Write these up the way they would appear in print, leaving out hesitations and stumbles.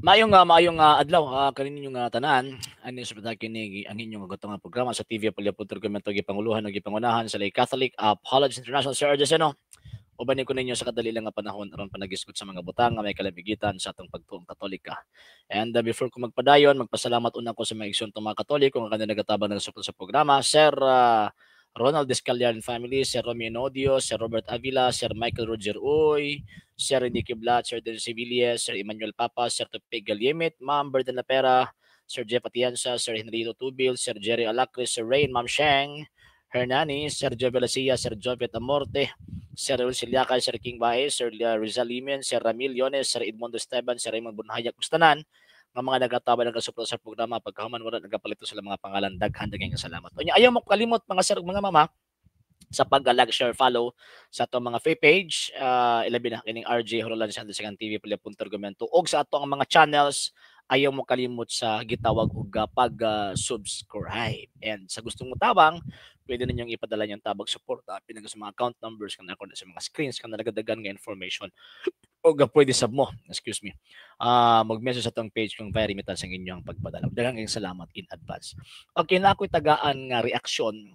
Maayong adlaw kaninyong tanan. Ani sa kini ang inyong gutong programa sa TV Palyaputor Gumento gipanguluhan ug gipangunahan sa Lay Catholic Apologist International Sir Argeseno. Ubanin ko ninyo sa kadali lang nga panahon aron panagisgot sa mga butang nga may kalamigitan sa atong pagtuong Katolika. And before ko magpadayon, magpasalamat una ko sa mga igsoon mga Katoliko nga kanila nagatabang nagsuporta sa programa. Sir Ronald Descallian family, Sir Romeo Nodio, Sir Robert Avila, Sir Michael Roger Uy, Sir Enrique Blat, Sir Del Sevilla, Sir Emmanuel Papa, Sir Tupig Galyemit, Ma'am Berdan Lapera, Sir Jeff Atienza, Sir Henrito Tubil, Sir Jerry Alacris, Sir Rain, Ma'am Sheng, Hernani, Sir Joe Velacia, Sir Jovet Amorte, Sir Raul Siliacay, Sir King Baez, Sir Rizal Limen, Sir Ramil Yones, Sir Edmundo Esteban, Sir Raymond Bunhayak, Kustanan, ng mga nagkataba nagkasuporta sa programa pagkahuman wala nagapalito sila mga pangalan daghan daghang salamat. Unya ayaw mo kalimot mga sir ug mga mama sa pag-like, share, follow sa ato mga free page, ilabi na kining RJ Horolan sa Second TV Palyapuntor-Gumento og sa ato ang mga channels ayaw mo kalimot sa gitawag og pag-subscribe. And sa gustong mo tabang, pwede ninyong ipadala niyang tabang suporta pinag sa mga account numbers kan ako sa mga screens kan nagadagan nga information o pwede sab mo, excuse me, mag-message sa tong page kung via remittance ang inyong pagpadala. Daghang salamat in advance. Okay, na ako'y tagaan nga reaksyon,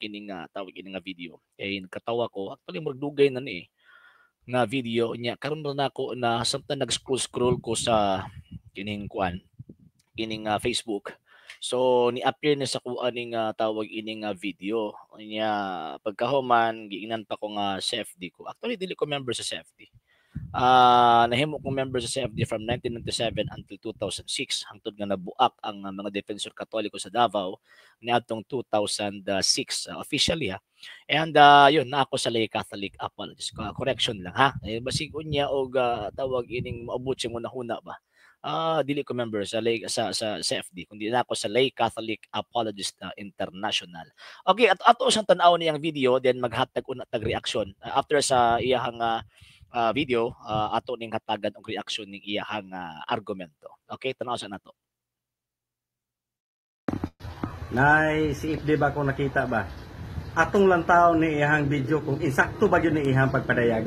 kining tawag kining nga video. Kay katawa ko, actually magdugay na ni nga video niya. Karon na ako na samtang nag-scroll ko sa kining kuan, kining Facebook. So ni-appear na sa kuan ning tawag ining video. Niya pagkahuman giingnan pa ko nga CFD ko. Actually dili ko member sa CFD. Nahimo kong member sa CFD from 1997 until 2006 hangtod nga nabuak ang mga Defensor Katoliko sa Davao niadtong 2006 officially ha. And yun na ako sa Lay Catholic Apologist. Correction lang ha. Basig unya og tawag ining maabot si muna huna ba. Dili ko member sa sa CFD kundi na ako sa Lay Catholic Apologist International. Okay, at ato sang tan-aw niyang video then maghatag una tag reaction after sa iyahang video ato ning hatagan og reaction ning iyahang argumento. Okay, tanaw sa nato. Nay, si Ifde ba kung nakita ba? Atong lantaw ni iyahang video kung insakto ba yun ni iyahang pagpadayag?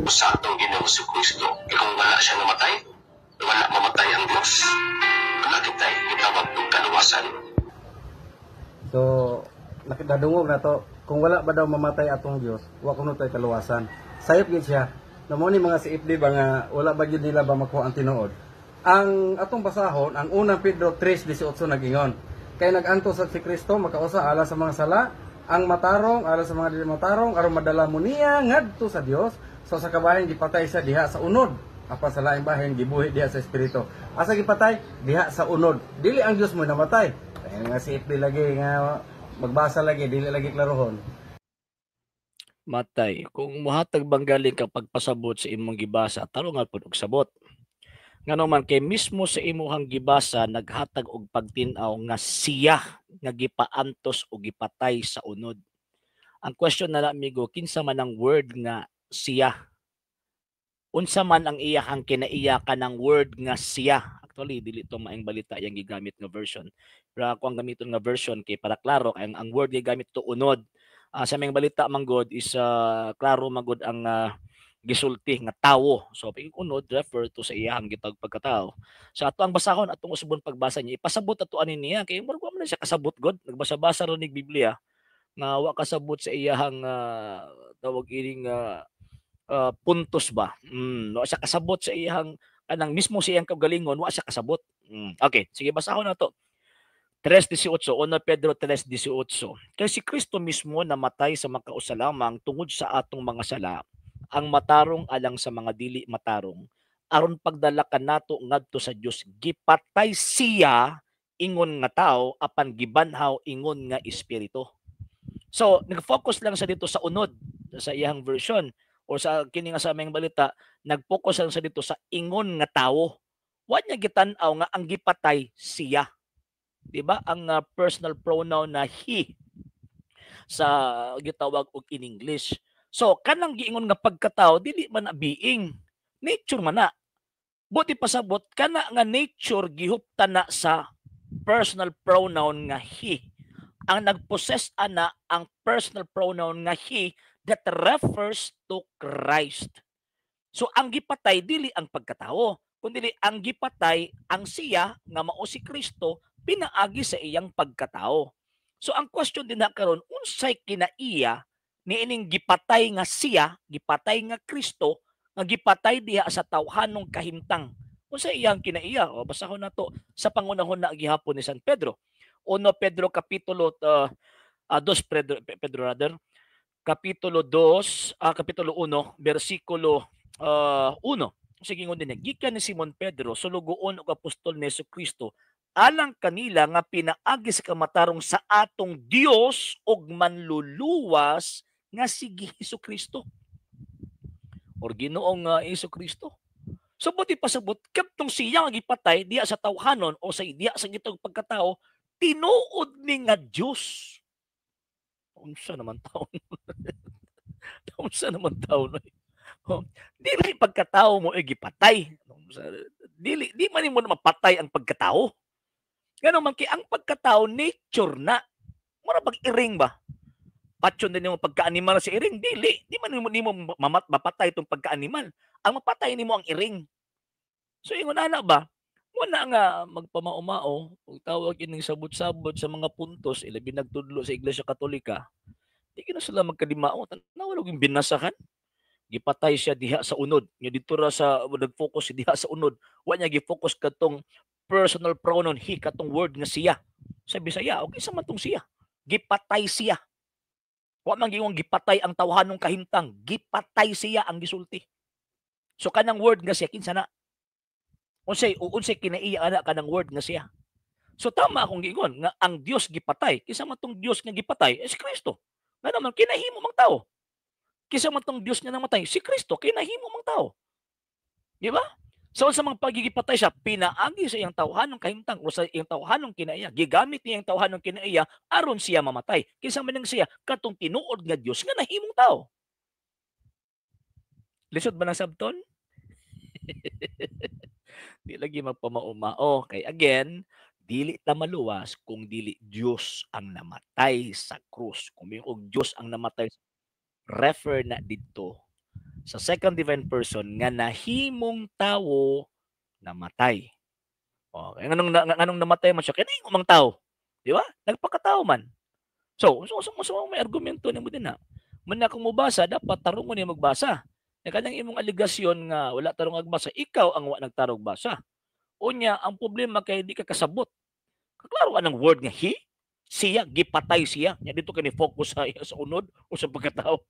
Sa atong Ginoong Kristo, kung wala siya namatay, wala mamatay ang Diyos. Kalakit tayo, itawag ng kaluwasan. So, nakidadungog na to, kung wala ba daw mamatay atong Diyos, wa kuno tay kaluwasan. Sayop gid siya. Namo ni mga si Ifde ba nga wala ba gyud nila ba makuha ang tinuod? Ang atong basahon, ang unang Pedro 3:18 nagingon. Kay naganto sa si Kristo makausa ala sa mga sala, ang matarong ala sa mga dili matarong aron madala mo niya ngadto sa Dios. So sa kabahin gipatay sa diha sa unod. Apa sa laing bahin gibuhi diha sa espiritu. Asa gipatay diha sa unod. Dili ang Dios mo namatay. Kaya nga si Ifde lagi nga magbasa lagi dili lagi klarohon. Matay, kung muhatag bang galing kang pagpasabot sa imong gibasa, tarungan pud og sabot. Ngano man kay mismo sa imuhang gibasa naghatag og pagtin-aw nga siya nga gipaantos o gipatay sa unod. Ang question na amigo, kinsa man ang word nga siya? Unsa man ang iyahang kinaiyakan ng word nga siya? Actually, dili to maayong balita yang gigamit nga version. Pero ako ang gamiton nga version kay para klaro kay ang word gigamit to unod. Sa mga balita man god is klaro magod ang gisulti nga tawo. So pag unod refer to sa iyang gitag pagkatao. Sa ato ang basahon atong usbon pagbasa niya ipasabot ato ani niya kay murag man siya kasabot god nagbasa-basa ron nig Biblia nga wa kasabot sa iyang tawag ining puntos ba. Wa siya kasabot sa iyang kanang mismo sa iyang kagalingon wa siya kasabot. Okay, sige basahon na to. 3:18, 1 Pedro 3:18. Kay si Kristo mismo namatay sa makausa lamang tungod sa atong mga sala, ang matarong alang sa mga dili matarong, aron pagdala kanato ngadto sa Dios, gipatay siya ingon nga tao apan gibanhaw ingon nga espiritu. So, nag-focus lang sa dito sa unod sa iyang version o sa kini nga sa aming balita, nag-focus lang sa dito sa ingon nga tawo. Wa niya gitan-aw nga ang gipatay siya. 'Di ba? Ang personal pronoun na he sa gitawag og in English. So kanang giingon nga pagkatao dili man na being, nature man na. Buti pasabot kana nga nature gihuptan na sa personal pronoun nga he. Ang nagpossess ana ang personal pronoun nga he that refers to Christ. So ang gipatay dili ang pagkatao kundi ang gipatay ang siya nga mao si Kristo pinaagi sa iyang pagkatao. So ang question din na karon, unsay kinaiya niining gipatay nga siya, gipatay nga Kristo, nga gipatay diha sa tawhanong kahimtang. Unsay iyang kinaiya? O basahon nato sa pangunahon na gihapon ni San Pedro. 1 Pedro kapitulo 2 Pedro rather, kapitulo 2, kapitulo 1, bersikulo 1. Sige ngon din gikan ni Simon Pedro sulugoon og apostol ni Jesu-Kristo alang kanila nga pinaagi sa kamatarong sa atong Dios og manluluwas nga si Jesu-Kristo or Ginoong Jesu-Kristo. So buti pasabot kadtong siya nga gipatay diha sa tawhanon o sa diha sa gitong pagkatao tinuod ni nga Dios. Unsa naman taon? Unsa naman taon? Oh, dili pagkatao mo ay gipatay. Di man mo na mapatay ang pagkatao. Ganun man ang pagkatao nature na. Mura pag iring ba? Patyon din mo pagka-animal si iring, dili. Di man mo mapatay itong pagka-animal. Ang mapatay nimo ang iring. So ingon ana ba? Wala nga magpamaumao, ug tawag ining sabot-sabot sa mga puntos ilabi nagtudlo sa Iglesia Katolika. Di na sila magkalimao, tanaw og binasahan. Gipatay siya diha sa unod. Nya dito ra sa nag-focus diha sa unod. Wa niya gi-focus katong personal pronoun he katong word nga siya. Sa Bisaya, okay sa man tong siya. Gipatay siya. Wa man giingong gipatay ang tawhanong kahimtang, gipatay siya ang gisulti. So kanang word nga siya kinsa na? Unsay kinaiya ana kanang word nga siya. So tama akong giingon nga ang Dios gipatay. Kinsa man tong Dios nga gipatay? Si Kristo. Nga naman kinahimo mang tao. Kinsa man tong Dios nga namatay? Si Kristo, kinahimo mang tao. Di ba? So sa mga pagigipatay siya, pinaagi sa iyang tawhanong kahimtang o sa iyang tawhanong kinaiya. Gigamit niya ang tawhanong kinaiya aron siya mamatay. Kinsa man siya katong tinuod nga Dios nga nahimong tao. Lisod ba ng sabton? Di lagi magpamaumao. Kay again, dili ta maluwas kung dili Dios ang namatay sa krus. Kung og Dios ang namatay, refer na dito sa second divine person nga nahimong tawo namatay. Okay, nganong namatay man siya kani umang tawo, di ba? Nagpakatao man. So may argumento nimo din na. Man akong mobasa dapat tarungon ni magbasa. E kanyang imong aligasyon nga wala tarong agbasa, ikaw ang wa nagtarong basa. Unya ang problema kay di ka kasabot. Kaklaro ka ng word nga he, siya gipatay siya. Nya dito kani focus sa unod o sa pagkatao.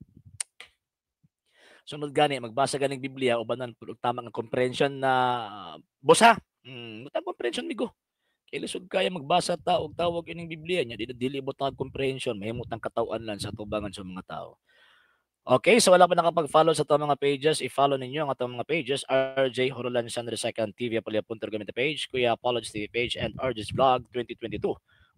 Sunod gani magbasa ganing Biblia ubanan pud og tamang comprehension na busa. Butang comprehension migo. Kay lisod kaya magbasa ta og tawag ining Biblia nya dili butang comprehension mahimot ang katawan lang sa tubangan sa mga tao. Okay, so wala pa nakapag-follow sa itong mga pages, i-follow ninyo ang itong mga pages, RJ Horolan Sandra II TV, Apolya.Punter Gamit page, Kuya Apollo's TV page, and RJ's Vlog 2022.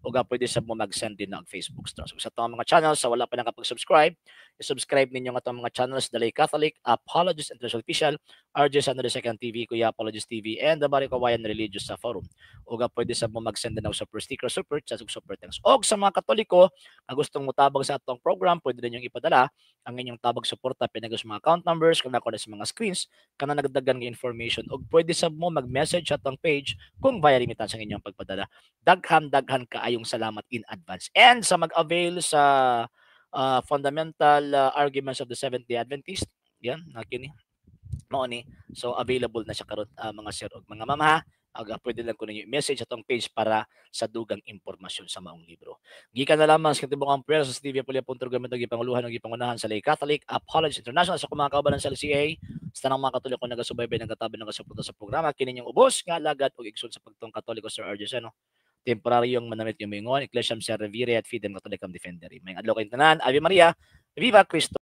O nga pwede sa mo mag-send din ng Facebook stars. So, sa itong mga channels, sa wala pa nakapag-subscribe, i-subscribe ninyo ang itong mga channels, Dalay Catholic, Apologist International Official, RJ Sandra II TV, Kuya Apologist TV, and the Barikawayan Religious sa Forum. O nga pwede sa mo mag-send din ng super sticker, super chat, super thanks. O sa mga Katoliko, na gustong mutabang sa itong program, pwede din yung ipadala ang inyong tabag suporta pinagos mga account numbers kung nakuha sa mga screens kana nagdagdagan nga information og pwede sab mo mag-message sa atong page kung via remittance ang inyong pagpadala. Daghan kaayong salamat in advance. And sa mag-avail sa fundamental arguments of the Seventh-day Adventist, yan nakini mao ni. So available na siya karon mga sir og mga mama. Pwede lang ko ninyo i-message atong page para sa dugang impormasyon sa maong libro. Gikan na lamang sa tibok ang prayer sa TV Apolya.Punter Gamit ng Panguluhan ng Ipangunahan sa Lay Catholic, Apologist International sa mga kaubanan sa LCA, sa tanang mga Katoliko na nagasubaybay ng katabi ng kasuporta sa programa, kininyong ubos nga lagad o igsoon sa pagtong Katoliko Sir Arjes, temporaryong manamit yung mingon, Ecclesiam Ser Revere at Fidem Catholicam Defendere. May adlaw kayong tanan, Ave Maria, Viva Cristo.